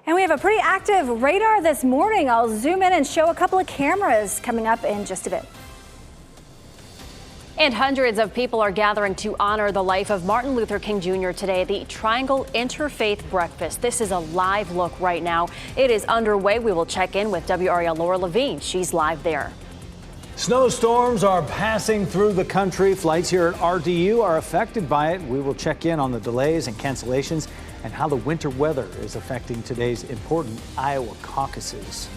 And we have a pretty active radar this morning. I'll zoom in and show a couple of cameras coming up in just a bit. And hundreds of people are gathering to honor the life of Martin Luther King Jr. today at the Triangle Interfaith Breakfast. This is a live look right now. It is underway. We will check in with WRAL Laura Levine. She's live there. Snowstorms are passing through the country. Flights here at RDU are affected by it. We will check in on the delays and cancellations and how the winter weather is affecting today's important Iowa caucuses.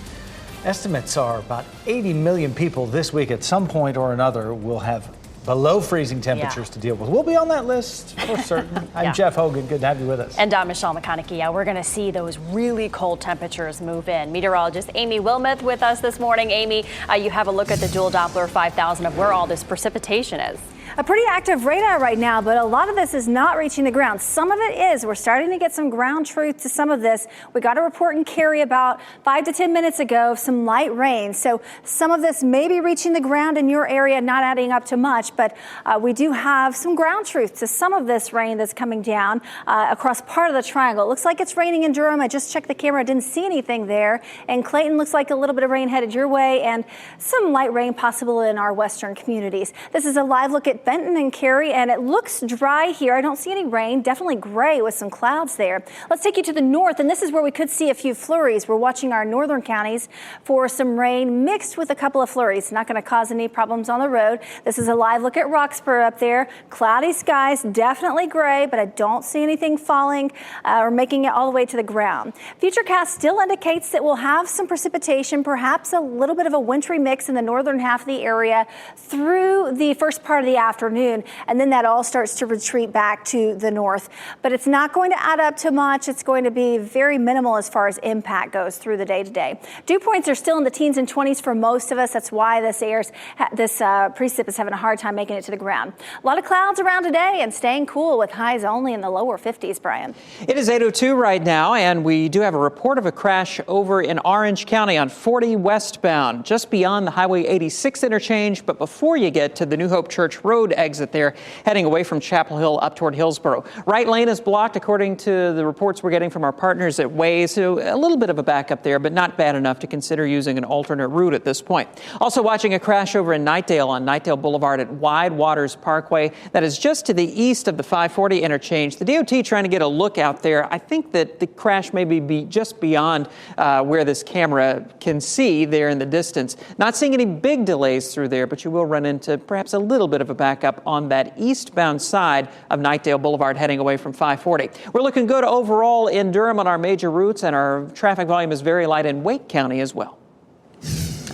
Estimates are about 80 million people this week at some point or another will have below freezing temperatures to deal with. We'll be on that list for certain. I'm Jeff Hogan. Good to have you with us. And I'm Michelle McConaughey. Yeah, we're going to see those really cold temperatures move in. Meteorologist Amy Wilmoth with us this morning. Amy, you have a look at the dual Doppler 5000 of where all this precipitation is. A pretty active radar right now, but a lot of this is not reaching the ground. Some of it is. We're starting to get some ground truth to some of this. We got a report in Cary about 5 to 10 minutes ago of some light rain. So some of this may be reaching the ground in your area, not adding up to much, but we do have some ground truth to some of this rain that's coming down across part of the triangle. It looks like it's raining in Durham. I just checked the camera. I didn't see anything there. And Clayton looks like a little bit of rain headed your way and some light rain possible in our western communities. This is a live look at Benton and Cary, and it looks dry here. I don't see any rain, definitely gray with some clouds there. Let's take you to the north, and this is where we could see a few flurries. We're watching our northern counties for some rain mixed with a couple of flurries. Not going to cause any problems on the road. This is a live look at Roxborough up there. Cloudy skies, definitely gray, but I don't see anything falling or making it all the way to the ground. Futurecast still indicates that we'll have some precipitation, perhaps a little bit of a wintry mix in the northern half of the area through the first part of the afternoon, and then that all starts to retreat back to the north. But it's not going to add up to much. It's going to be very minimal as far as impact goes through the day to day. Dew points are still in the teens and 20s for most of us. That's why this precip is having a hard time making it to the ground. A lot of clouds around today and staying cool with highs only in the lower 50s, Brian. It is 8:02 right now, and we do have a report of a crash over in Orange County on 40 westbound, just beyond the Highway 86 interchange, but before you get to the New Hope Church Road exit there, heading away from Chapel Hill up toward Hillsborough. Right lane is blocked, according to the reports we're getting from our partners at Waze. So a little bit of a backup there, but not bad enough to consider using an alternate route at this point. Also watching a crash over in Knightdale on Knightdale Boulevard at Wide Waters Parkway. That is just to the east of the 540 interchange. The DOT trying to get a look out there. I think that the crash may be just beyond where this camera can see there in the distance. Not seeing any big delays through there, but you will run into perhaps a little bit of a backup on that eastbound side of Knightdale Boulevard heading away from 540. We're looking good overall in Durham on our major routes, and our traffic volume is very light in Wake County as well.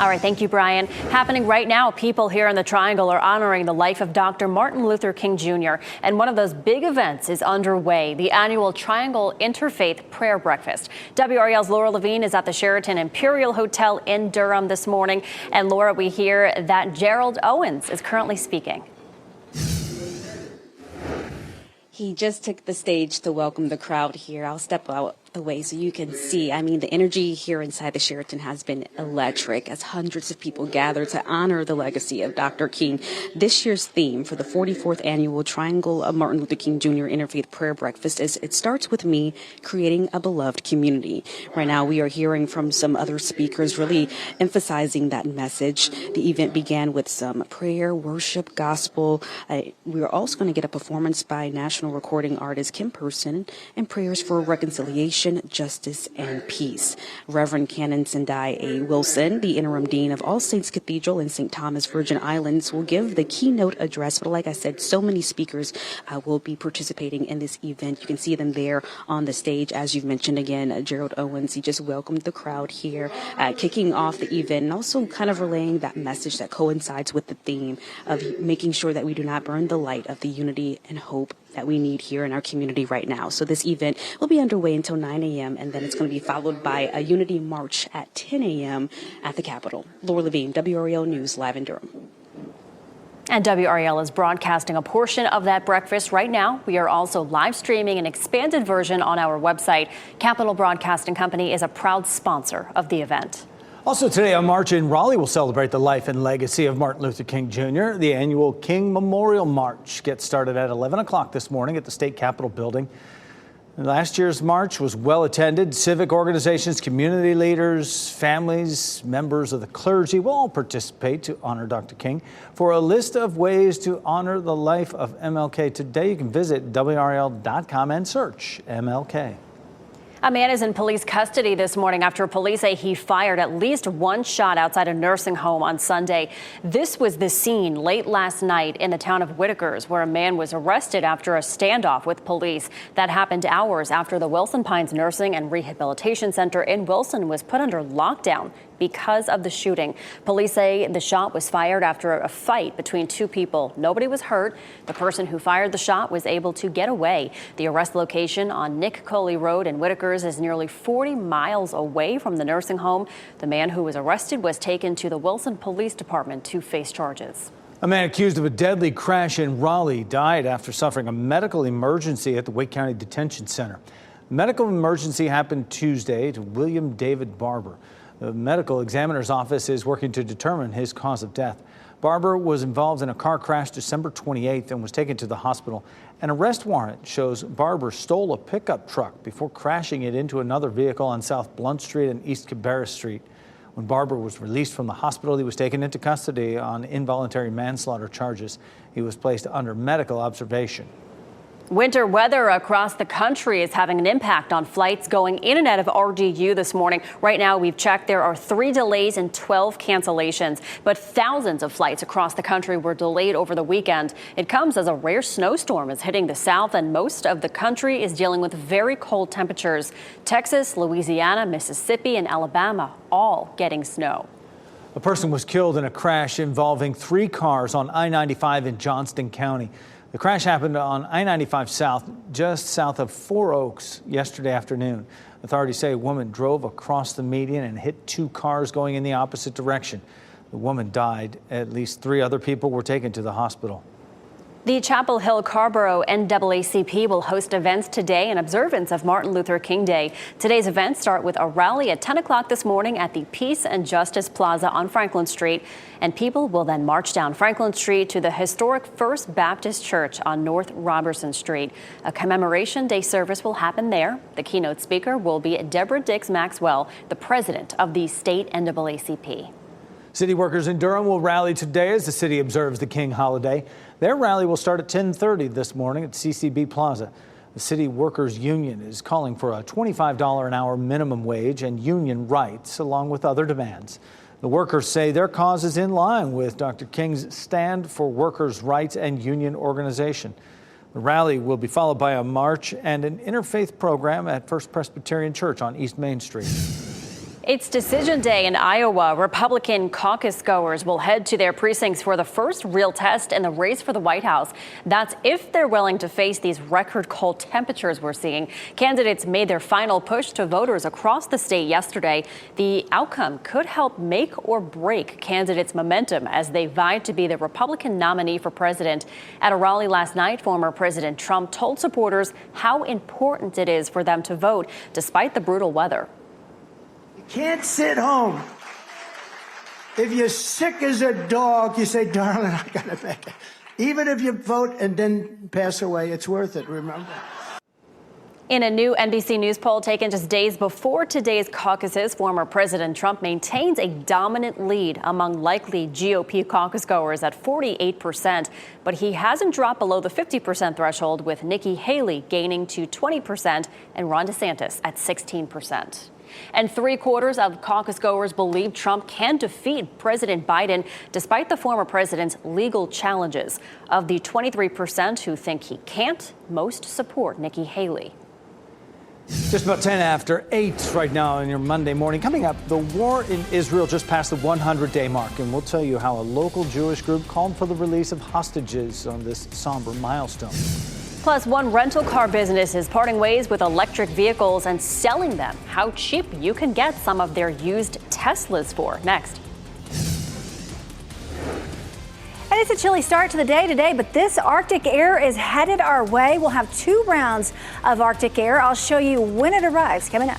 All right, thank you, Brian. Happening right now, people here in the Triangle are honoring the life of Dr. Martin Luther King Jr. And one of those big events is underway, the annual Triangle Interfaith Prayer Breakfast. WRAL's Laura Levine is at the Sheraton Imperial Hotel in Durham this morning. And Laura, we hear that Gerald Owens is currently speaking. He just took the stage to welcome the crowd here. I'll step out the way so you can see. I mean, the energy here inside the Sheraton has been electric as hundreds of people gather to honor the legacy of Dr. King. This year's theme for the 44th annual Triangle of Martin Luther King Jr. Interfaith Prayer Breakfast is "It Starts With Me, Creating a Beloved Community." Right now, we are hearing from some other speakers really emphasizing that message. The event began with some prayer, worship, gospel. We are also going to get a performance by national recording artist Kim Person and prayers for reconciliation, justice, and peace. Reverend Canon Sendai A. Wilson, the interim dean of All Saints Cathedral in St. Thomas, Virgin Islands, will give the keynote address. But like I said, so many speakers will be participating in this event. You can see them there on the stage. As you've mentioned again, Gerald Owens, he just welcomed the crowd here, kicking off the event and also kind of relaying that message that coincides with the theme of making sure that we do not burn the light of the unity and hope that we need here in our community right now. So this event will be underway until 9 a.m. and then it's going to be followed by a unity march at 10 a.m. at the Capitol. Laura Levine, WRAL News, live in Durham. And WRAL is broadcasting a portion of that breakfast right now. We are also live streaming an expanded version on our website. Capitol Broadcasting Company is a proud sponsor of the event. Also today, a march in Raleigh will celebrate the life and legacy of Martin Luther King Jr. The annual King Memorial March gets started at 11 o'clock this morning at the State Capitol building. Last year's march was well attended. Civic organizations, community leaders, families, members of the clergy will all participate to honor Dr. King. For a list of ways to honor the life of MLK today, you can visit WRAL.com and search MLK. A man is in police custody this morning after police say he fired at least one shot outside a nursing home on Sunday. This was the scene late last night in the town of Whitakers, where a man was arrested after a standoff with police. That happened hours after the Wilson Pines Nursing and Rehabilitation Center in Wilson was put under lockdown because of the shooting. Police say the shot was fired after a fight between two people. Nobody was hurt. The person who fired the shot was able to get away. The arrest location on Nick Coley Road in Whitakers is nearly 40 miles away from the nursing home. The man who was arrested was taken to the Wilson Police Department to face charges. A man accused of a deadly crash in Raleigh died after suffering a medical emergency at the Wake County Detention Center. The medical emergency happened Tuesday to William David Barber. The medical examiner's office is working to determine his cause of death. Barber was involved in a car crash December 28th and was taken to the hospital. An arrest warrant shows Barber stole a pickup truck before crashing it into another vehicle on South Blunt Street and East Cabarrus Street. When Barber was released from the hospital, he was taken into custody on involuntary manslaughter charges. He was placed under medical observation. Winter weather across the country is having an impact on flights going in and out of RDU this morning. Right now, we've checked, there are 3 delays and 12 cancellations, but thousands of flights across the country were delayed over the weekend. It comes as a rare snowstorm is hitting the south, and most of the country is dealing with very cold temperatures. Texas, Louisiana, Mississippi, and Alabama all getting snow. A person was killed in a crash involving 3 cars on I-95 in Johnston County. The crash happened on I-95 South, just south of 4 Oaks yesterday afternoon. Authorities say a woman drove across the median and hit 2 cars going in the opposite direction. The woman died. At least 3 other people were taken to the hospital. The Chapel Hill Carborough NAACP will host events today in observance of Martin Luther King Day. Today's events start with a rally at 10 o'clock this morning at the Peace and Justice Plaza on Franklin Street. And people will then march down Franklin Street to the historic First Baptist Church on North Robertson Street. A commemoration day service will happen there. The keynote speaker will be Deborah Dix Maxwell, the president of the state NAACP. City workers in Durham will rally today as the city observes the King holiday. Their rally will start at 10:30 this morning at CCB Plaza. The City Workers Union is calling for a $25 an hour minimum wage and union rights, along with other demands. The workers say their cause is in line with Dr. King's stand for workers' rights and union organization. The rally will be followed by a march and an interfaith program at First Presbyterian Church on East Main Street. It's Decision Day in Iowa. Republican caucus goers will head to their precincts for the first real test in the race for the White House. That's if they're willing to face these record cold temperatures we're seeing. Candidates made their final push to voters across the state yesterday. The outcome could help make or break candidates' momentum as they vie to be the Republican nominee for president. At a rally last night, former President Trump told supporters how important it is for them to vote despite the brutal weather. Can't sit home. If you're sick as a dog, you say, darling, I gotta make it. Even if you vote and then pass away, it's worth it, remember? In a new NBC News poll taken just days before today's caucuses, former President Trump maintains a dominant lead among likely GOP caucus goers at 48%, but he hasn't dropped below the 50% threshold, with Nikki Haley gaining to 20% and Ron DeSantis at 16%. And 3/4 of caucus goers believe Trump can defeat President Biden despite the former president's legal challenges. Of the 23% who think he can't, most support Nikki Haley. Just about 10 after 8 right now on your Monday morning. Coming up, the war in Israel just passed the 100-day mark, and we'll tell you how a local Jewish group called for the release of hostages on this somber milestone. Plus, one rental car business is parting ways with electric vehicles and selling them. How cheap you can get some of their used Teslas for. Next. And it's a chilly start to the day today, but this Arctic air is headed our way. We'll have 2 rounds of Arctic air. I'll show you when it arrives coming up.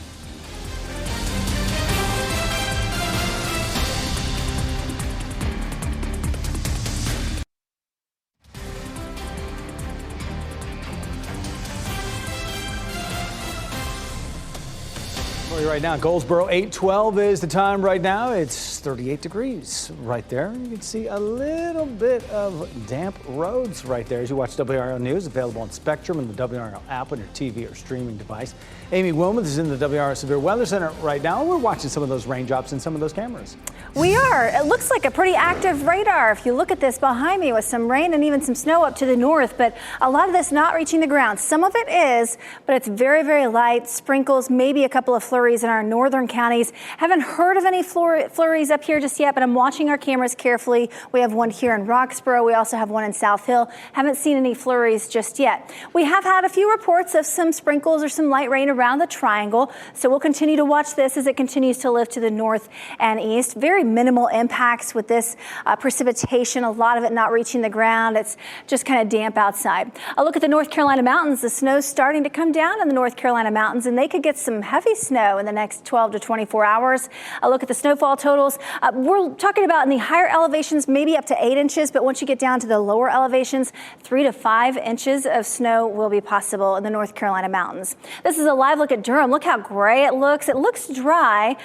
For you right now, Goldsboro 812 is the time right now. It's 38 degrees right there. You can see a little bit of damp roads right there as you watch WRAL News, available on Spectrum and the WRAL app on your TV or streaming device. Amy Wilmoth is in the WRAL Severe Weather Center right now. We're watching some of those raindrops in some of those cameras. We are. It looks like a pretty active radar if you look at this behind me with some rain and even some snow up to the north, but a lot of this not reaching the ground. Some of it is, but it's very, very light. Sprinkles, maybe a couple of flurries in our northern counties. Haven't heard of any flurries up here just yet, but I'm watching our cameras carefully. We have one here in Roxborough. We also have one in South Hill. Haven't seen any flurries just yet. We have had a few reports of some sprinkles or some light rain around the triangle, so we'll continue to watch this as it continues to lift to the north and east. Very minimal impacts with this precipitation, a lot of it not reaching the ground. It's just kind of damp outside. A look at the North Carolina mountains. The snow's starting to come down in the North Carolina mountains, and they could get some heavy snow in the next 12 to 24 hours. A look at the snowfall totals. We're talking about in the higher elevations, maybe up to 8 inches, but once you get down to the lower elevations, 3 to 5 inches of snow will be possible in the North Carolina mountains. This is a live look at Durham. Look how gray it looks. It looks dry.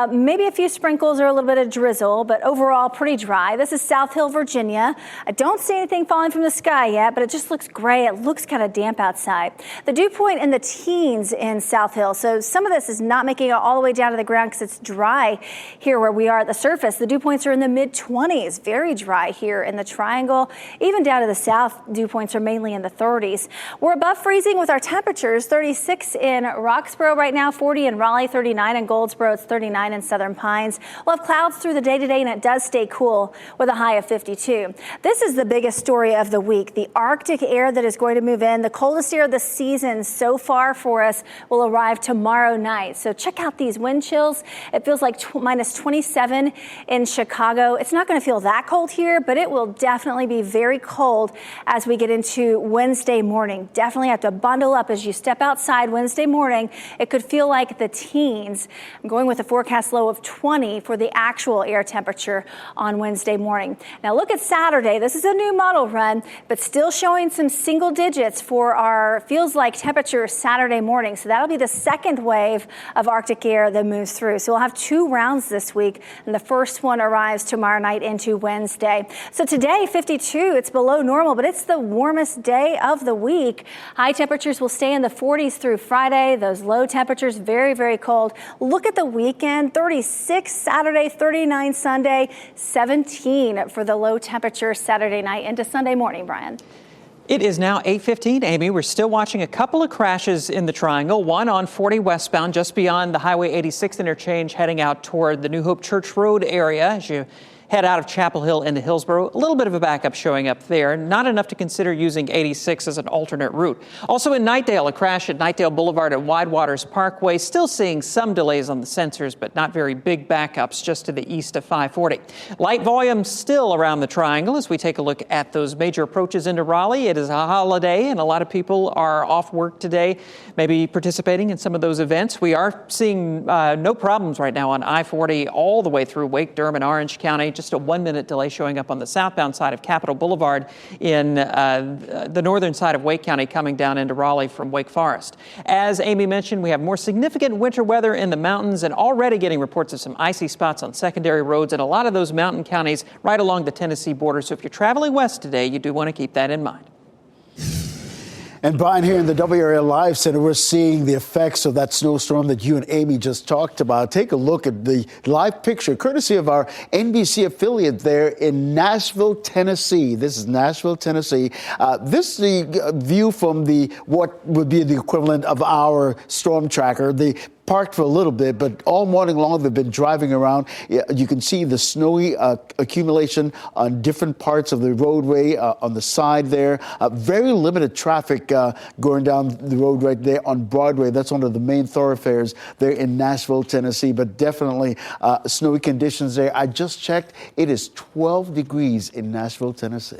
Maybe a few sprinkles or a little bit of drizzle, but overall pretty dry. This is South Hill, Virginia. I don't see anything falling from the sky yet, but it just looks gray. It looks kind of damp outside. The dew point in the teens in South Hill. So some of this is not making it all the way down to the ground because it's dry here where we are at the surface. The dew points are in the mid-20s. Very dry here in the triangle. Even down to the south, dew points are mainly in the 30s. We're above freezing with our temperatures. 36 in Roxborough right now, 40 in Raleigh, 39 in Goldsboro, it's 39 in Southern Pines. We'll have clouds through the day today, and it does stay cool with a high of 52. This is the biggest story of the week. The Arctic air that is going to move in. The coldest air of the season so far for us will arrive tomorrow night. So check out these wind chills. It feels like minus 27 in Chicago. It's not going to feel that cold here, but it will definitely be very cold as we get into Wednesday morning. Definitely have to bundle up as you step outside Wednesday morning. It could feel like the teens. I'm going with a forecast low of 20 for the actual air temperature on Wednesday morning. Now look at Saturday. This is a new model run, but still showing some single digits for our feels like temperature Saturday morning. So that'll be the second wave of Arctic air that moves through. So we'll have 2 rounds this week, and the first one arrives tomorrow night into Wednesday. So today, 52, it's below normal, but it's the warmest day of the week. High temperatures will stay in the 40s through Friday. Those low temperatures, very, very cold. Look at the weekend, 36 Saturday, 39 Sunday, 17 for the low temperature Saturday night into Sunday morning, Brian. It is now 8:15, Amy. We're still watching a couple of crashes in the triangle, one on 40 westbound just beyond the Highway 86 interchange heading out toward the New Hope Church Road area as you head out of Chapel Hill into Hillsborough. A little bit of a backup showing up there. Not enough to consider using 86 as an alternate route. Also in Knightdale, a crash at Knightdale Boulevard at Widewaters Parkway. Still seeing some delays on the sensors, but not very big backups just to the east of 540. Light volume still around the triangle as we take a look at those major approaches into Raleigh. It is a holiday and a lot of people are off work today, maybe participating in some of those events. We are seeing no problems right now on I-40 all the way through Wake, Durham, and Orange County. Just a 1-minute delay showing up on the southbound side of Capitol Boulevard in the northern side of Wake County coming down into Raleigh from Wake Forest. As Amy mentioned, we have more significant winter weather in the mountains and already getting reports of some icy spots on secondary roads in a lot of those mountain counties right along the Tennessee border. So if you're traveling west today, you do want to keep that in mind. And Brian, here in the WRAL Live Center, we're seeing the effects of that snowstorm that you and Amy just talked about. Take a look at the live picture, courtesy of our NBC affiliate there in Nashville, Tennessee. This is Nashville, Tennessee. This is the view from what would be the equivalent of our storm tracker. The parked for a little bit, but all morning long they've been driving around. You can see the snowy accumulation on different parts of the roadway on the side there. Very limited traffic going down the road right there on Broadway. That's one of the main thoroughfares there in Nashville, Tennessee, but definitely snowy conditions there. I just checked. It is 12 degrees in Nashville, Tennessee.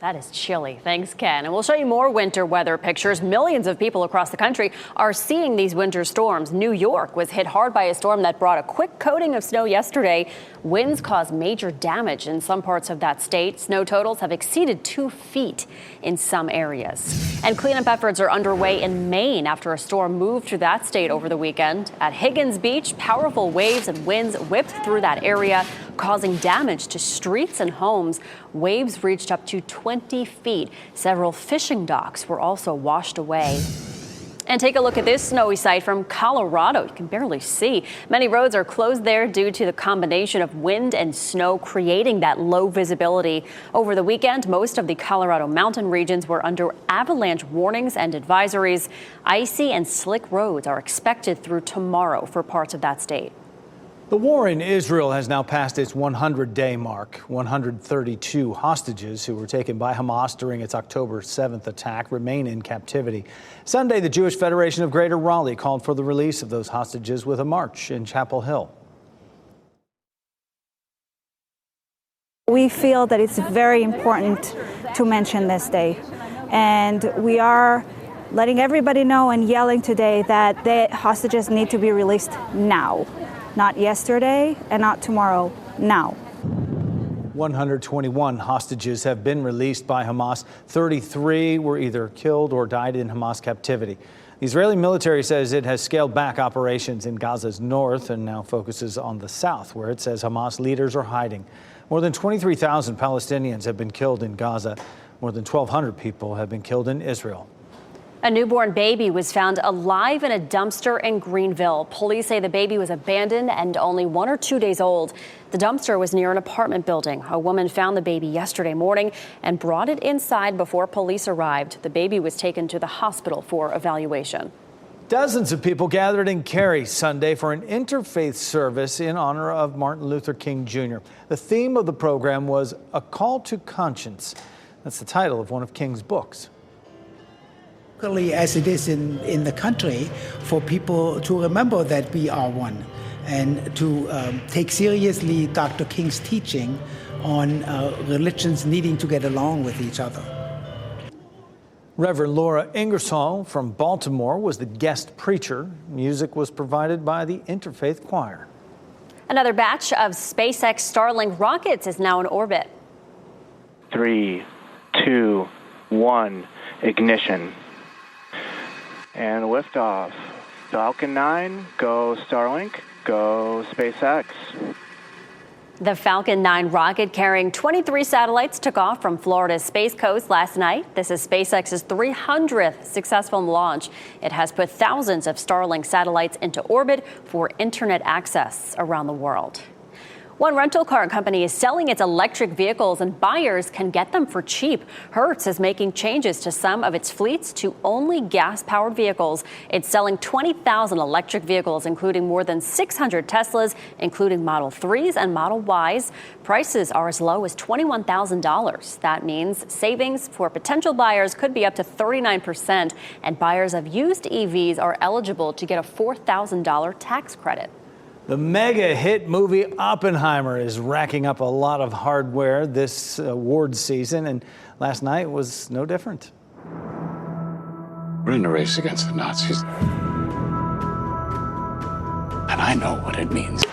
That is chilly. Thanks, Ken. And we'll show you more winter weather pictures. Millions of people across the country are seeing these winter storms. New York was hit hard by a storm that brought a quick coating of snow yesterday. Winds caused major damage in some parts of that state. Snow totals have exceeded 2 feet in some areas. And cleanup efforts are underway in Maine after a storm moved through that state over the weekend. At Higgins Beach, powerful waves and winds whipped through that area, causing damage to streets and homes. Waves reached up to 20 feet. Several fishing docks were also washed away. And take a look at this snowy sight from Colorado. You can barely see. Many roads are closed there due to the combination of wind and snow creating that low visibility. Over the weekend, most of the Colorado mountain regions were under avalanche warnings and advisories. Icy and slick roads are expected through tomorrow for parts of that state. The war in Israel has now passed its 100-day mark. 132 hostages who were taken by Hamas during its October 7th attack remain in captivity. Sunday, the Jewish Federation of Greater Raleigh called for the release of those hostages with a march in Chapel Hill. We feel that it's very important to mention this day, and we are letting everybody know and yelling today that the hostages need to be released now. Not yesterday and not tomorrow, now. 121 hostages have been released by Hamas. 33 were either killed or died in Hamas captivity. The Israeli military says it has scaled back operations in Gaza's north and now focuses on the south, where it says Hamas leaders are hiding. More than 23,000 Palestinians have been killed in Gaza. More than 1,200 people have been killed in Israel. A newborn baby was found alive in a dumpster in Greenville. Police say the baby was abandoned and only 1 or 2 days old. The dumpster was near an apartment building. A woman found the baby yesterday morning and brought it inside before police arrived. The baby was taken to the hospital for evaluation. Dozens of people gathered in Cary Sunday for an interfaith service in honor of Martin Luther King Jr. The theme of the program was A Call to Conscience. That's the title of one of King's books. As it is in the country, for people to remember that we are one and to take seriously Dr. King's teaching on religions needing to get along with each other. Reverend Laura Ingersoll from Baltimore was the guest preacher. Music was provided by the Interfaith Choir. Another batch of SpaceX Starlink rockets is now in orbit. 3, 2, 1, ignition. And liftoff. Falcon 9, go Starlink, go SpaceX. The Falcon 9 rocket carrying 23 satellites took off from Florida's Space Coast last night. This is SpaceX's 300th successful launch. It has put thousands of Starlink satellites into orbit for internet access around the world. One rental car company is selling its electric vehicles and buyers can get them for cheap. Hertz is making changes to some of its fleets to only gas-powered vehicles. It's selling 20,000 electric vehicles, including more than 600 Teslas, including Model 3s and Model Ys. Prices are as low as $21,000. That means savings for potential buyers could be up to 39%, and buyers of used EVs are eligible to get a $4,000 tax credit. The mega hit movie Oppenheimer is racking up a lot of hardware this award season, and last night was no different. We're in a race against the Nazis. And I know what it means.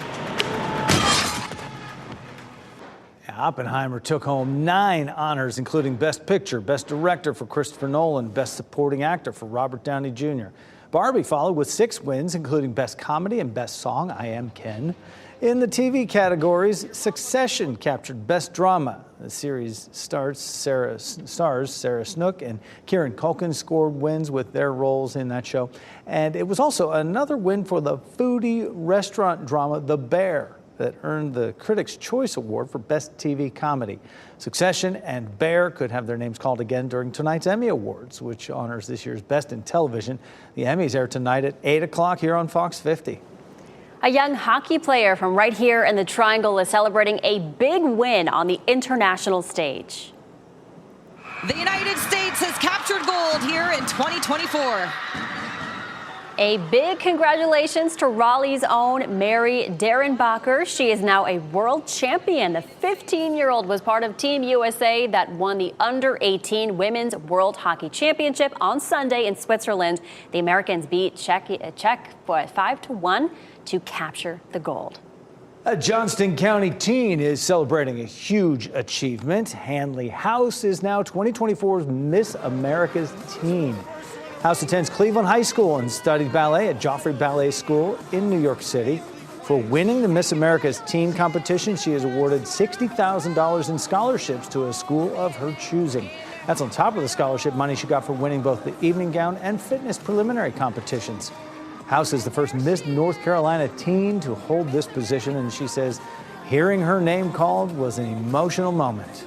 Oppenheimer took home 9 honors, including Best Picture, Best Director for Christopher Nolan, Best Supporting Actor for Robert Downey Jr. Barbie followed with 6 wins, including Best Comedy and Best Song, I Am Ken. In the TV categories, Succession captured Best Drama. The series stars Sarah Snook and Kieran Culkin scored wins with their roles in that show. And it was also another win for the foodie restaurant drama The Bear that earned the Critics' Choice Award for Best TV Comedy. Succession and Bear could have their names called again during tonight's Emmy Awards, which honors this year's Best in Television. The Emmys air tonight at 8 o'clock here on Fox 50. A young hockey player from right here in the Triangle is celebrating a big win on the international stage. The United States has captured gold here in 2024. A big congratulations to Raleigh's own Mary Derenbacher. She is now a world champion. The 15-year-old was part of Team USA that won the Under-18 Women's World Hockey Championship on Sunday in Switzerland. The Americans beat Czech 5-1 to capture the gold. A Johnston County teen is celebrating a huge achievement. Hanley House is now 2024's Miss America's Teen. House attends Cleveland High School and studied ballet at Joffrey Ballet School in New York City. For winning the Miss America's Teen competition, she is awarded $60,000 in scholarships to a school of her choosing. That's on top of the scholarship money she got for winning both the evening gown and fitness preliminary competitions. House is the first Miss North Carolina teen to hold this position, and she says hearing her name called was an emotional moment.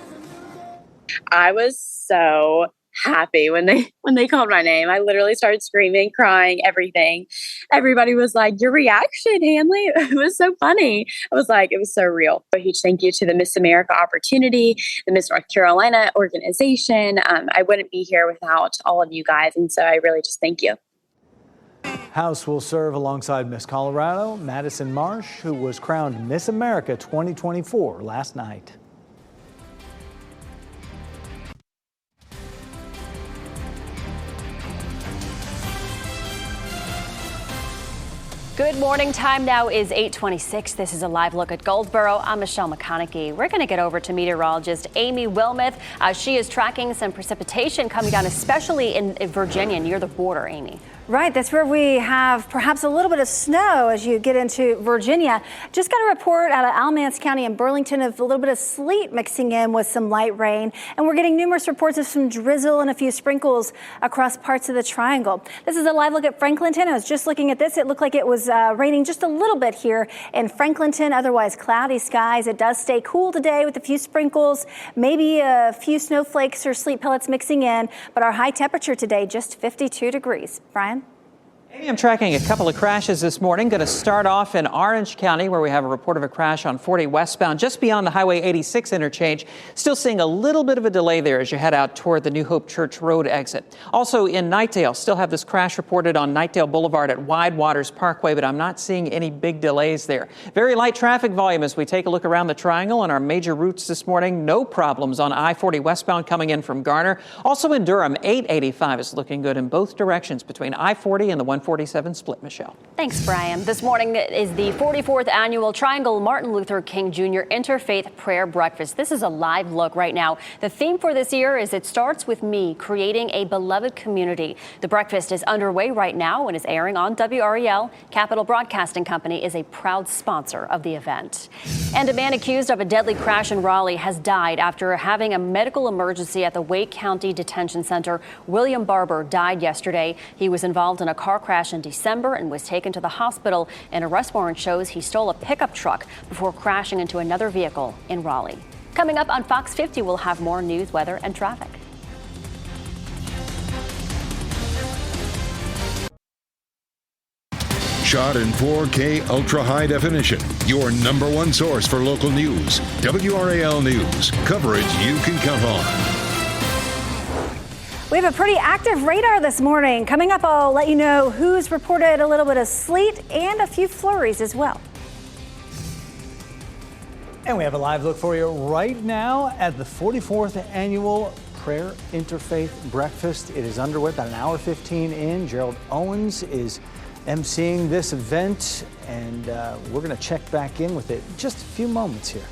I was so happy when they called my name. I literally started screaming, crying, everything. Everybody was like, "Your reaction, Hanley." It was so funny. I was like, it was so real. A huge thank you to the Miss America opportunity, the Miss North Carolina organization. I wouldn't be here without all of you guys, and so I really just thank you. House will serve alongside Miss Colorado, Madison Marsh, who was crowned Miss America 2024 last night. Good morning. Time now is 8:26. This is a live look at Goldsboro. I'm Michelle McConaughey. We're going to get over to meteorologist Amy Wilmoth. She is tracking some precipitation coming down, especially in Virginia near the border, Amy. Right, that's where we have perhaps a little bit of snow as you get into Virginia. Just got a report out of Alamance County and Burlington of a little bit of sleet mixing in with some light rain. And we're getting numerous reports of some drizzle and a few sprinkles across parts of the triangle. This is a live look at Franklinton. I was just looking at this. It looked like it was raining just a little bit here in Franklinton, otherwise cloudy skies. It does stay cool today with a few sprinkles, maybe a few snowflakes or sleet pellets mixing in, but our high temperature today, just 52 degrees. Brian? I'm tracking a couple of crashes this morning. Going to start off in Orange County, where we have a report of a crash on 40 westbound, just beyond the Highway 86 interchange. Still seeing a little bit of a delay there as you head out toward the New Hope Church Road exit. Also in Knightdale, still have this crash reported on Knightdale Boulevard at Widewaters Parkway, but I'm not seeing any big delays there. Very light traffic volume as we take a look around the triangle on our major routes this morning. No problems on I-40 westbound coming in from Garner. Also in Durham, 885 is looking good in both directions between I-40 and the 147 split, Michelle. Thanks, Brian. This morning is the 44th annual Triangle Martin Luther King Jr. Interfaith Prayer Breakfast. This is a live look right now. The theme for this year is It Starts With Me, creating a beloved community. The breakfast is underway right now and is airing on WRAL. Capital Broadcasting Company is a proud sponsor of the event. And a man accused of a deadly crash in Raleigh has died after having a medical emergency at the Wake County Detention Center. William Barber died yesterday. He was involved in a car crash in December and was taken to the hospital. An arrest warrant shows he stole a pickup truck before crashing into another vehicle in Raleigh. Coming up on Fox 50, we'll have more news, weather, and traffic. Shot in 4K ultra high definition. Your number one source for local news. WRAL News. Coverage you can count on. We have a pretty active radar this morning. Coming up, I'll let you know who's reported a little bit of sleet and a few flurries as well. And we have a live look for you right now at the 44th annual Prayer Interfaith Breakfast. It is underway about an hour 15 in. Gerald Owens is emceeing this event, and we're going to check back in with it in just a few moments here.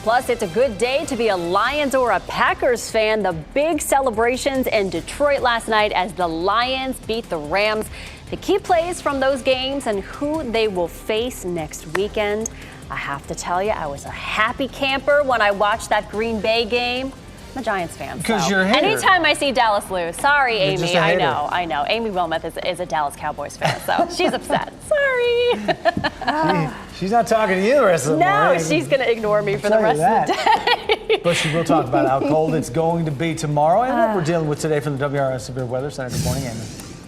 Plus, it's a good day to be a Lions or a Packers fan. The big celebrations in Detroit last night as the Lions beat the Rams. The key plays from those games and who they will face next weekend. I have to tell you, I was a happy camper when I watched that Green Bay game. I'm a Giants fan. Because you're a hater. Anytime I see Dallas lose, sorry, You're Amy. just a hater. I know. Amy Wilmoth is a Dallas Cowboys fan, so she's upset. Sorry. She's not talking to you the rest of the morning. No, she's going to ignore me for the rest of the day. But she will talk about how cold it's going to be tomorrow and what we're dealing with today from the WRS Severe Weather Center. Good morning, Amy.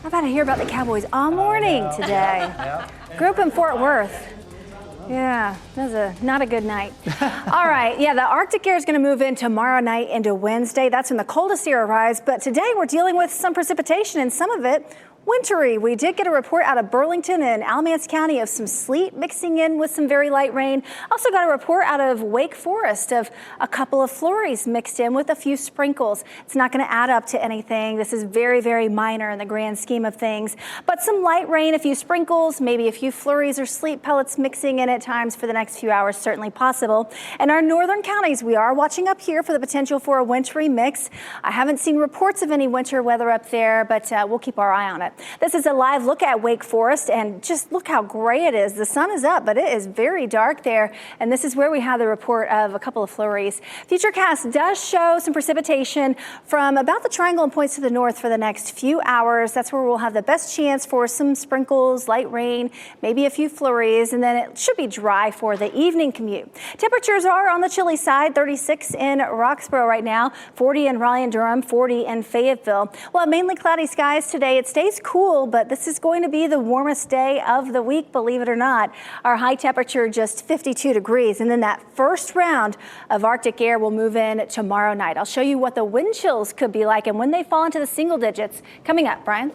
How about I hear about the Cowboys all morning today? Grew up in Fort Worth. Yeah, that was not a good night. All right, yeah, the Arctic air is going to move in tomorrow night into Wednesday. That's when the coldest air arrives. But today we're dealing with some precipitation, and some of it wintry. We did get a report out of Burlington and Alamance County of some sleet mixing in with some very light rain. Also got a report out of Wake Forest of a couple of flurries mixed in with a few sprinkles. It's not going to add up to anything. This is very, very minor in the grand scheme of things. But some light rain, a few sprinkles, maybe a few flurries or sleet pellets mixing in at times for the next few hours, certainly possible. And our northern counties, we are watching up here for the potential for a wintry mix. I haven't seen reports of any winter weather up there, but we'll keep our eye on it. This is a live look at Wake Forest, and just look how gray it is. The sun is up, but it is very dark there, and this is where we have the report of a couple of flurries. Futurecast does show some precipitation from about the Triangle and points to the north for the next few hours. That's where we'll have the best chance for some sprinkles, light rain, maybe a few flurries, and then it should be dry for the evening commute. Temperatures are on the chilly side, 36 in Roxborough right now, 40 in Raleigh and Durham, 40 in Fayetteville. Well, mainly cloudy skies today. It stays cool, but this is going to be the warmest day of the week, believe it or not. Our high temperature just 52 degrees, and then that first round of Arctic air will move in tomorrow night. I'll show you what the wind chills could be like and when they fall into the single digits. Coming up, Brian.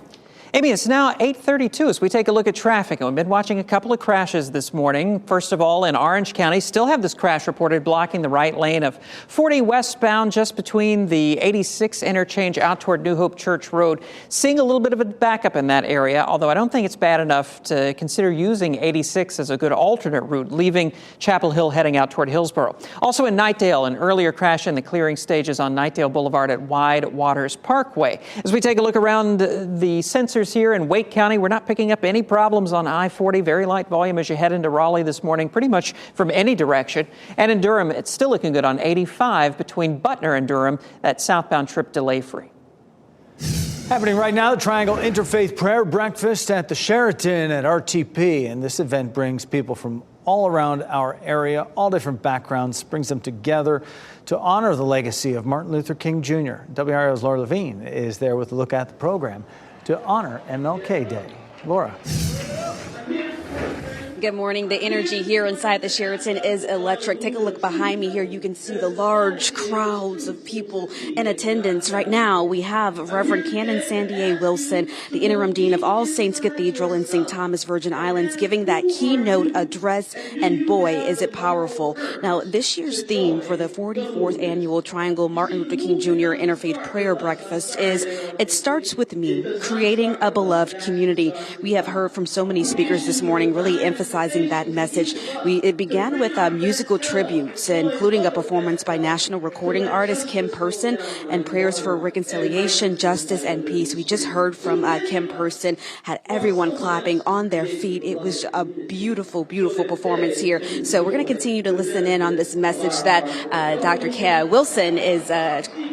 Amy, it's now 8:32 as we take a look at traffic. And we've been watching a couple of crashes this morning. First of all, in Orange County, still have this crash reported blocking the right lane of 40 westbound just between the 86 interchange out toward New Hope Church Road. Seeing a little bit of a backup in that area, although I don't think it's bad enough to consider using 86 as a good alternate route, leaving Chapel Hill heading out toward Hillsborough. Also in Knightdale, an earlier crash in the clearing stages on Knightdale Boulevard at Wide Waters Parkway. As we take a look around the sensors here in Wake County, we're not picking up any problems on I-40. Very light volume as you head into Raleigh this morning, pretty much from any direction. And in Durham, it's still looking good on 85 between Butner and Durham, that southbound trip delay-free. Happening right now, the Triangle Interfaith Prayer Breakfast at the Sheraton at RTP. And this event brings people from all around our area, all different backgrounds, brings them together to honor the legacy of Martin Luther King Jr. WRAL's Laura Levine is there with a look at the program to honor MLK Day. Laura. Good morning. The energy here inside the Sheraton is electric. Take a look behind me here. You can see the large crowds of people in attendance. Right now, we have Reverend Canon Sandy A. Wilson, the interim dean of All Saints Cathedral in St. Thomas, Virgin Islands, giving that keynote address, and boy, is it powerful. Now, this year's theme for the 44th annual Triangle Martin Luther King Jr. Interfaith Prayer Breakfast is "It Starts With Me, Creating a Beloved Community." We have heard from so many speakers this morning really emphasizing that message. It began with musical tributes, including a performance by national recording artist Kim Person and prayers for reconciliation, justice, and peace. We just heard from Kim Person, had everyone clapping on their feet. It was a beautiful, beautiful performance here. So we're going to continue to listen in on this message that Dr. Wilson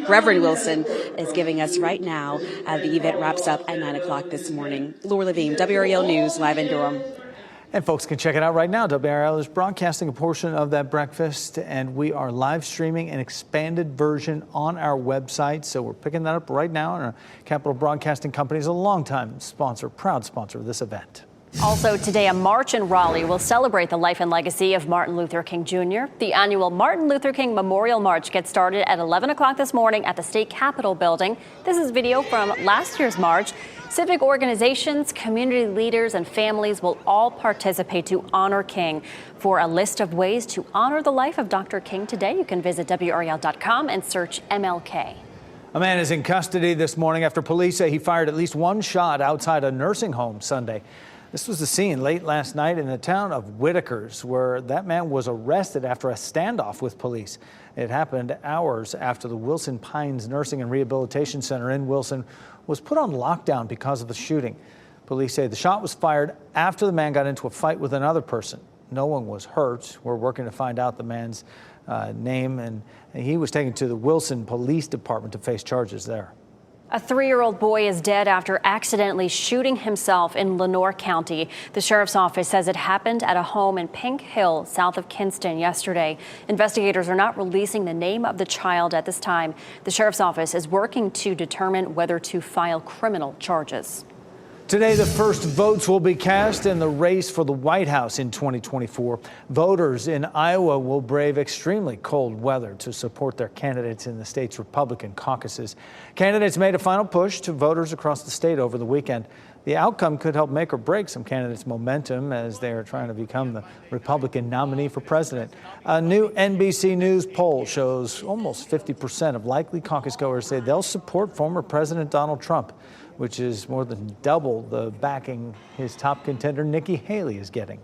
Reverend Wilson is giving us right now. The event wraps up at 9 o'clock this morning. Laura Levine, WRAL News, live in Durham. And folks can check it out right now. WRAL is broadcasting a portion of that breakfast, and we are live streaming an expanded version on our website. So we're picking that up right now. And our Capital Broadcasting Company is a longtime sponsor, proud sponsor of this event. Also today, a march in Raleigh will celebrate the life and legacy of Martin Luther King Jr. The annual Martin Luther King Memorial March gets started at 11 o'clock this morning at the State Capitol building. This is video from last year's march. Civic organizations, community leaders, and families will all participate to honor King. For a list of ways to honor the life of Dr. King today, you can visit WRAL.com and search MLK. A man is in custody this morning after police say he fired at least one shot outside a nursing home Sunday. This was the scene late last night in the town of Whitakers, where that man was arrested after a standoff with police. It happened hours after the Wilson Pines Nursing and Rehabilitation Center in Wilson was put on lockdown because of the shooting. Police say the shot was fired after the man got into a fight with another person. No one was hurt. We're working to find out the man's name, and he was taken to the Wilson Police Department to face charges there. A 3-year-old boy is dead after accidentally shooting himself in Lenoir County. The sheriff's office says it happened at a home in Pink Hill, south of Kinston, yesterday. Investigators are not releasing the name of the child at this time. The sheriff's office is working to determine whether to file criminal charges. Today, the first votes will be cast in the race for the White House in 2024. Voters in Iowa will brave extremely cold weather to support their candidates in the state's Republican caucuses. Candidates made a final push to voters across the state over the weekend. The outcome could help make or break some candidates' momentum as they are trying to become the Republican nominee for president. A new NBC News poll shows almost 50% of likely caucus goers say they'll support former President Donald Trump, which is more than double the backing his top contender Nikki Haley is getting.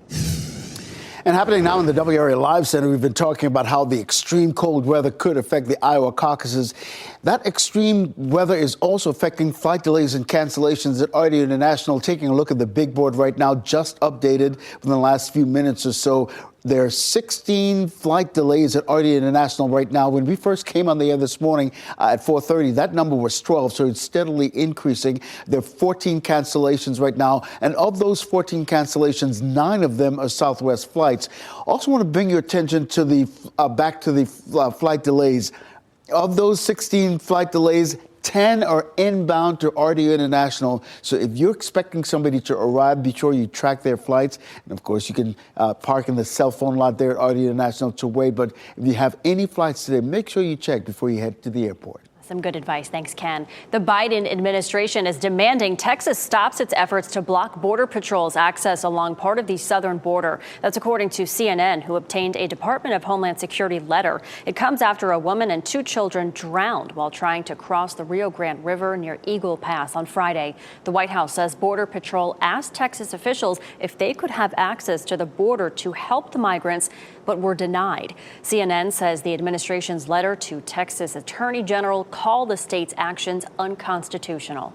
And happening now in the WRAL Live Center, we've been talking about how the extreme cold weather could affect the Iowa caucuses. That extreme weather is also affecting flight delays and cancellations at RD International. Taking a look at the big board right now, just updated within the last few minutes or so. There are 16 flight delays at RD International right now. When we first came on the air this morning at 4:30, that number was 12, so it's steadily increasing. There are 14 cancellations right now, and of those 14 cancellations, 9 of them are Southwest flights. Also want to bring your attention to the back to the flight delays. Of those 16 flight delays, 10 are inbound to RD International. So if you're expecting somebody to arrive, be sure you track their flights. And of course, you can park in the cell phone lot there at RD International to wait. But if you have any flights today, make sure you check before you head to the airport. Some good advice. Thanks, Ken. The Biden administration is demanding Texas stops its efforts to block Border Patrol's access along part of the southern border. That's according to CNN, who obtained a Department of Homeland Security letter. It comes after a woman and 2 children drowned while trying to cross the Rio Grande River near Eagle Pass on Friday. The White House says Border Patrol asked Texas officials if they could have access to the border to help the migrants, but were denied. CNN says the administration's letter to Texas Attorney General called the state's actions unconstitutional.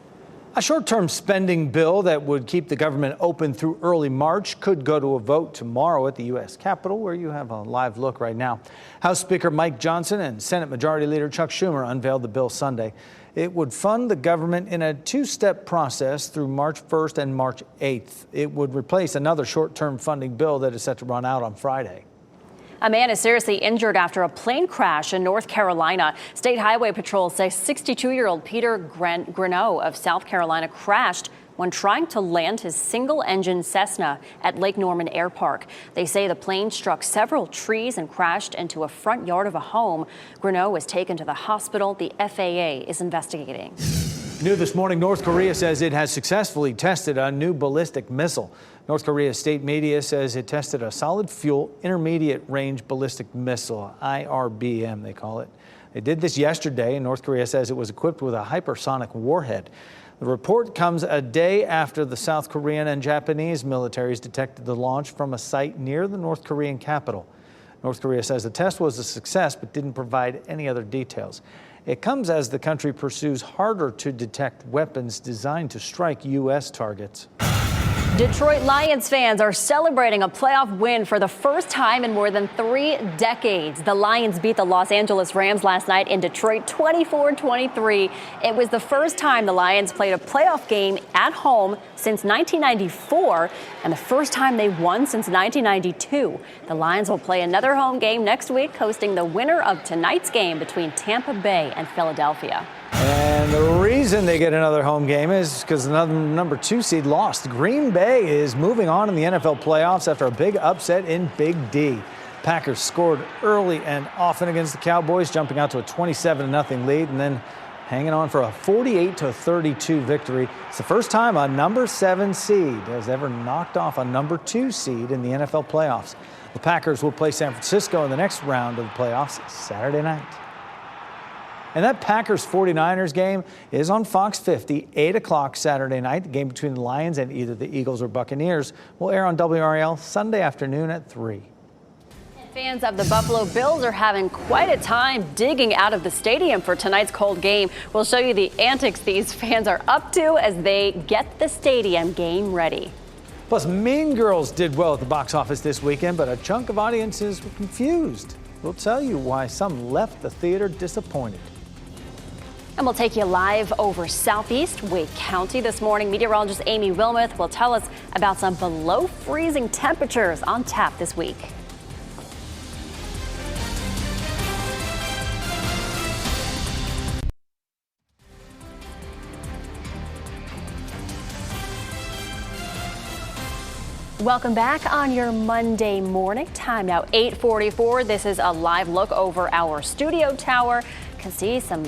A short-term spending bill that would keep the government open through early March could go to a vote tomorrow at the U.S. Capitol, where you have a live look right now. House Speaker Mike Johnson and Senate Majority Leader Chuck Schumer unveiled the bill Sunday. It would fund the government in a 2-step process through March 1st and March 8th. It would replace another short-term funding bill that is set to run out on Friday. A man is seriously injured after a plane crash in North Carolina. State Highway Patrol says 62-year-old Peter Greneau of South Carolina crashed when trying to land his single-engine Cessna at Lake Norman Air Park. They say the plane struck several trees and crashed into a front yard of a home. Greneau was taken to the hospital. The FAA is investigating. New this morning, North Korea says it has successfully tested a new ballistic missile. North Korea's state media says it tested a solid fuel intermediate range ballistic missile, IRBM they call it. They did this yesterday, and North Korea says it was equipped with a hypersonic warhead. The report comes a day after the South Korean and Japanese militaries detected the launch from a site near the North Korean capital. North Korea says the test was a success but didn't provide any other details. It comes as the country pursues harder to detect weapons designed to strike U.S. targets. Detroit Lions fans are celebrating a playoff win for the first time in more than 3 decades. The Lions beat the Los Angeles Rams last night in Detroit 24-23. It was the first time the Lions played a playoff game at home since 1994 and the first time they won since 1992. The Lions will play another home game next week, hosting the winner of tonight's game between Tampa Bay and Philadelphia. And the reason they get another home game is because another number 2 seed lost. Green Bay is moving on in the NFL playoffs after a big upset in Big D. Packers scored early and often against the Cowboys, jumping out to a 27-0 lead and then hanging on for a 48-32 victory. It's the first time a number 7 seed has ever knocked off a number 2 seed in the NFL playoffs. The Packers will play San Francisco in the next round of the playoffs Saturday night. And that Packers-49ers game is on Fox 50, 8 o'clock Saturday night. The game between the Lions and either the Eagles or Buccaneers will air on WRAL Sunday afternoon at 3. Fans of the Buffalo Bills are having quite a time digging out of the stadium for tonight's cold game. We'll show you the antics these fans are up to as they get the stadium game ready. Plus, Mean Girls did well at the box office this weekend, but a chunk of audiences were confused. We'll tell you why some left the theater disappointed. And we'll take you live over southeast Wake County this morning. Meteorologist Amy Wilmoth will tell us about some below freezing temperatures on tap this week. Welcome back on your Monday morning. Time now 8:44. This is a live look over our studio tower. Can see some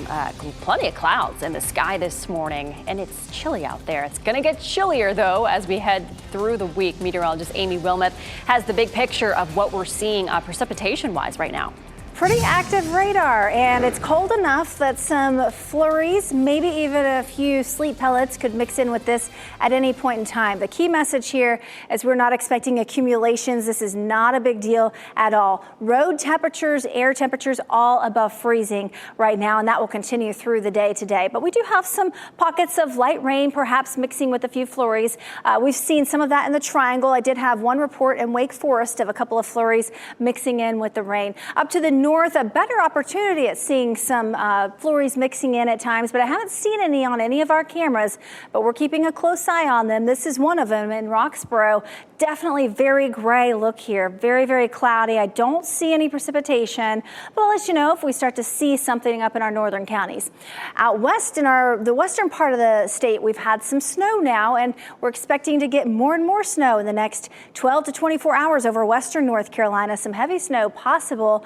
plenty of clouds in the sky this morning, and it's chilly out there. It's going to get chillier, though, as we head through the week. Meteorologist Amy Wilmoth has the big picture of what we're seeing precipitation-wise right now. Pretty active radar, and it's cold enough that some flurries, maybe even a few sleet pellets could mix in with this at any point in time. The key message here is we're not expecting accumulations. This is not a big deal at all. Road temperatures, air temperatures, all above freezing right now, and that will continue through the day today. But we do have some pockets of light rain, perhaps mixing with a few flurries. We've seen some of that in the Triangle. I did have one report in Wake Forest of a couple of flurries mixing in with the rain. Up to the north, a better opportunity at seeing some flurries mixing in at times, but I haven't seen any on any of our cameras, but we're keeping a close eye on them. This is one of them in Roxborough. Definitely very gray look here, very, very cloudy. I don't see any precipitation, but I'll let you know if we start to see something up in our northern counties. Out west in the western part of the state, we've had some snow now, and we're expecting to get more and more snow in the next 12 to 24 hours over western North Carolina. Some heavy snow possible.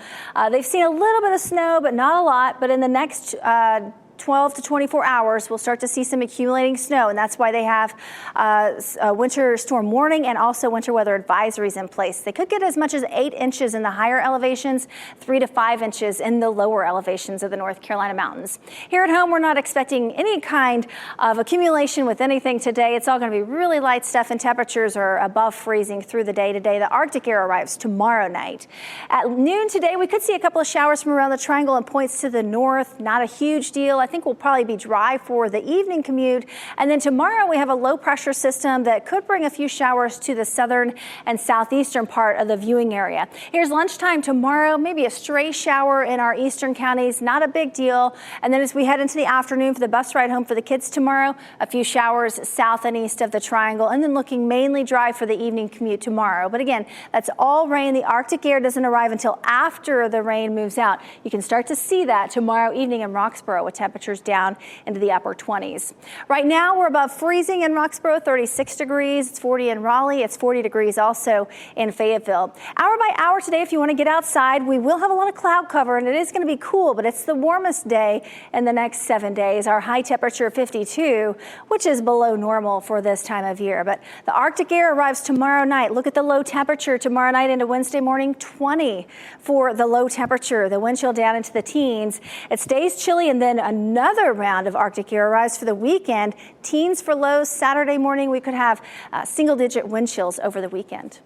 They've seen a little bit of snow, but not a lot. But in the next 12 to 24 hours, we'll start to see some accumulating snow, and that's why they have a winter storm warning and also winter weather advisories in place. They could get as much as 8 inches in the higher elevations, 3 to 5 inches in the lower elevations of the North Carolina mountains. Here at home, we're not expecting any kind of accumulation with anything today. It's all going to be really light stuff, and temperatures are above freezing through the day today. The Arctic air arrives tomorrow night. At noon today, we could see a couple of showers from around the Triangle and points to the north. Not a huge deal. I think we'll probably be dry for the evening commute. And then tomorrow we have a low pressure system that could bring a few showers to the southern and southeastern part of the viewing area. Here's lunchtime tomorrow, maybe a stray shower in our eastern counties, not a big deal. And then as we head into the afternoon for the bus ride home for the kids tomorrow, a few showers south and east of the Triangle, and then looking mainly dry for the evening commute tomorrow. But again, that's all rain. The Arctic air doesn't arrive until after the rain moves out. You can start to see that tomorrow evening in Roxborough with temperatures down into the upper 20s. Right now, we're above freezing in Roxborough, 36 degrees. It's 40 in Raleigh. It's 40 degrees also in Fayetteville. Hour by hour today, if you want to get outside, we will have a lot of cloud cover, and it is going to be cool, but it's the warmest day in the next 7 days. Our high temperature 52, which is below normal for this time of year. But the Arctic air arrives tomorrow night. Look at the low temperature tomorrow night into Wednesday morning, 20 for the low temperature. The wind chill down into the teens. It stays chilly, and then another round of Arctic air arrives for the weekend. Teens for lows Saturday morning. We could have single-digit wind chills over the weekend.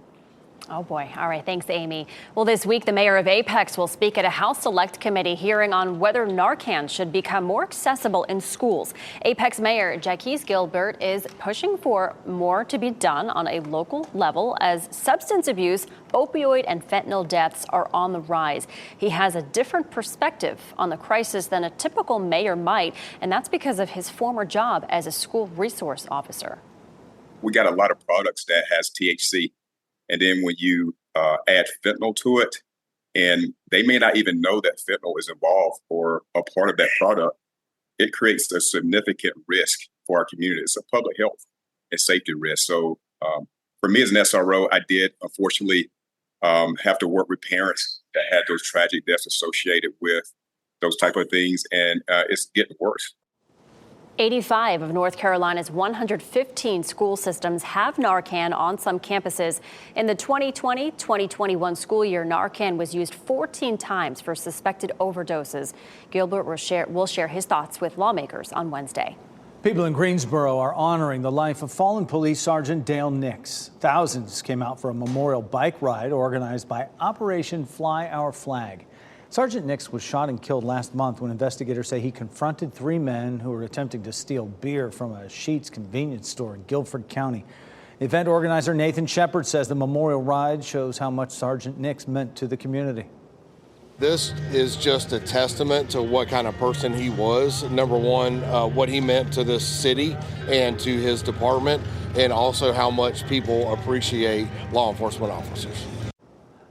Oh, boy. All right. Thanks, Amy. Well, this week, the mayor of Apex will speak at a House Select Committee hearing on whether Narcan should become more accessible in schools. Apex Mayor Jaquez Gilbert is pushing for more to be done on a local level as substance abuse, opioid, and fentanyl deaths are on the rise. He has a different perspective on the crisis than a typical mayor might, and that's because of his former job as a school resource officer. We got a lot of products that has THC. And then when you add fentanyl to it, and they may not even know that fentanyl is involved or a part of that product, it creates a significant risk for our community. It's a public health and safety risk. So for me as an SRO, I did, unfortunately, have to work with parents that had those tragic deaths associated with those type of things. And it's getting worse. 85 of North Carolina's 115 school systems have Narcan on some campuses. In the 2020-2021 school year, Narcan was used 14 times for suspected overdoses. Gilbert will share his thoughts with lawmakers on Wednesday. People in Greensboro are honoring the life of fallen police sergeant Dale Nix. Thousands came out for a memorial bike ride organized by Operation Fly Our Flag. Sergeant Nix was shot and killed last month when investigators say he confronted 3 men who were attempting to steal beer from a Sheetz convenience store in Guilford County. Event organizer Nathan Shepard says the memorial ride shows how much Sergeant Nix meant to the community. This is just a testament to what kind of person he was. Number one, what he meant to this city and to his department, and also how much people appreciate law enforcement officers.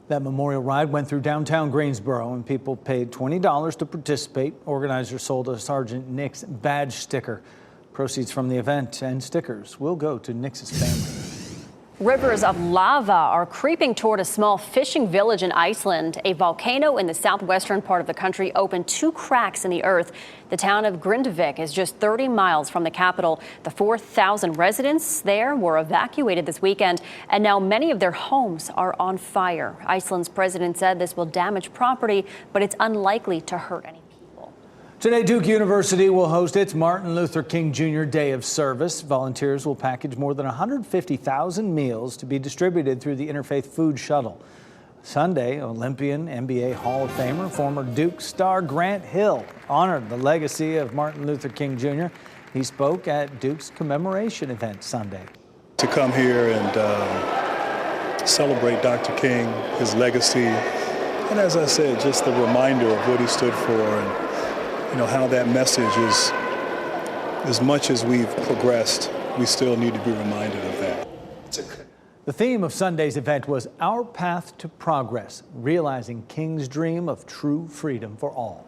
That memorial ride went through downtown Greensboro, and people paid $20 to participate. Organizers sold a Sergeant Nix badge sticker. Proceeds from the event and stickers will go to Nix's family. Rivers of lava are creeping toward a small fishing village in Iceland. A volcano in the southwestern part of the country opened 2 cracks in the earth. The town of Grindavik is just 30 miles from the capital. The 4,000 residents there were evacuated this weekend, and now many of their homes are on fire. Iceland's president said this will damage property, but it's unlikely to hurt any. Today, Duke University will host its Martin Luther King Jr. Day of Service. Volunteers will package more than 150,000 meals to be distributed through the Interfaith Food Shuttle. Sunday, Olympian, NBA Hall of Famer, former Duke star Grant Hill honored the legacy of Martin Luther King Jr. He spoke at Duke's commemoration event Sunday. To come here and celebrate Dr. King, his legacy, and as I said, just the reminder of what he stood for, and how that message is, as much as we've progressed, we still need to be reminded of that. The theme of Sunday's event was Our Path to Progress, realizing King's dream of true freedom for all.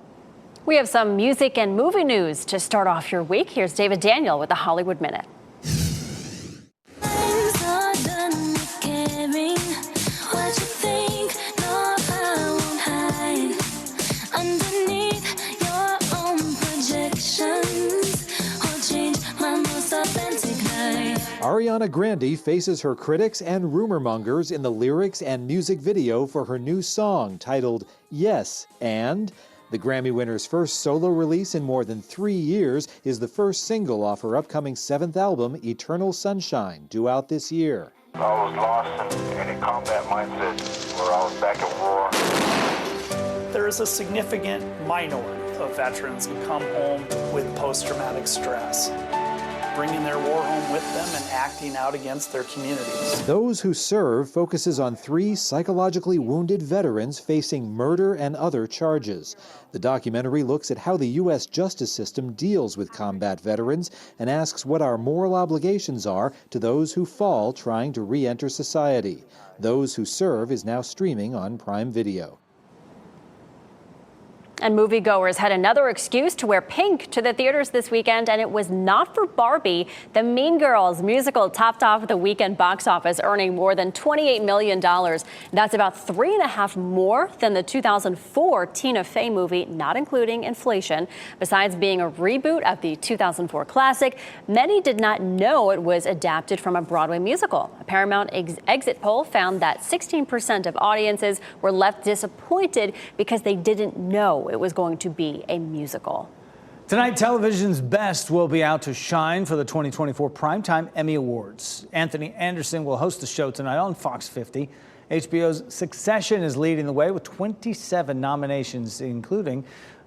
We have some music and movie news to start off your week. Here's David Daniel with the Hollywood Minute. Ariana Grande faces her critics and rumor mongers in the lyrics and music video for her new song titled Yes and. The Grammy winner's first solo release in more than 3 years is the first single off her upcoming 7th album, Eternal Sunshine, due out this year. I was lost in a combat mindset where I was back at war. There is a significant minority of veterans who come home with post-traumatic stress, bringing their war home with them and acting out against their communities. Those Who Serve focuses on 3 psychologically wounded veterans facing murder and other charges. The documentary looks at how the U.S. justice system deals with combat veterans and asks what our moral obligations are to those who fall trying to re-enter society. Those Who Serve is now streaming on Prime Video. And moviegoers had another excuse to wear pink to the theaters this weekend, and it was not for Barbie. The Mean Girls musical topped off the weekend box office, earning more than $28 million. That's about 3.5 more than the 2004 Tina Fey movie, not including inflation. Besides being a reboot of the 2004 classic, many did not know it was adapted from a Broadway musical. A Paramount exit poll found that 16% of audiences were left disappointed because they didn't know it was going to be a musical. Tonight, television's best will be out to shine for the 2024 Primetime Emmy Awards. Anthony Anderson will host the show tonight on Fox 50. HBO's Succession is leading the way with 27 nominations, including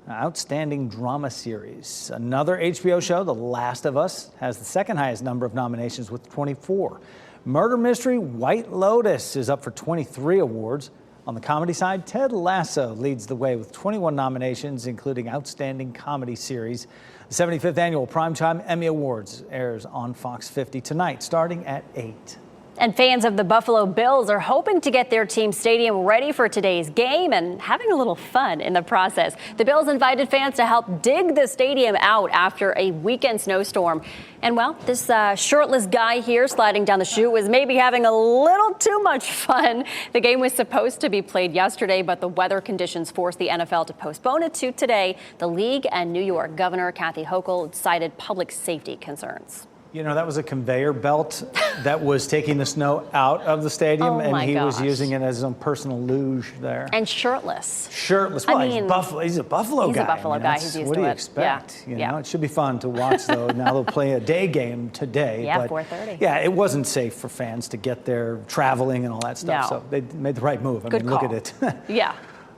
Outstanding Drama Series. Another HBO show, The Last of Us, has the second highest number of nominations with 24. Murder mystery White Lotus is up for 23 awards. On the comedy side, Ted Lasso leads the way with 21 nominations, including Outstanding Comedy Series. The 75th Annual Primetime Emmy Awards airs on Fox 50 tonight, starting at 8. And fans of the Buffalo Bills are hoping to get their team stadium ready for today's game and having a little fun in the process. The Bills invited fans to help dig the stadium out after a weekend snowstorm. And well, this shirtless guy here sliding down the chute was maybe having a little too much fun. The game was supposed to be played yesterday, but the weather conditions forced the NFL to postpone it to today. The league and New York Governor Kathy Hochul cited public safety concerns. You know, that was a conveyor belt that was taking the snow out of the stadium, and he was using it as his own personal luge there. And shirtless. Shirtless. Well, he's a Buffalo guy. He's a Buffalo guy. He's used what to do you it. expect? You know, it should be fun to watch, though. Now they'll play a day game today. Yeah, but 4:30. Yeah, it wasn't safe for fans to get there traveling and all that stuff. No. So they made the right move. I mean, look at it. Yeah.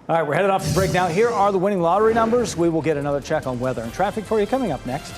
All right, we're headed off to break now. Here are the winning lottery numbers. We will get another check on weather and traffic for you coming up next.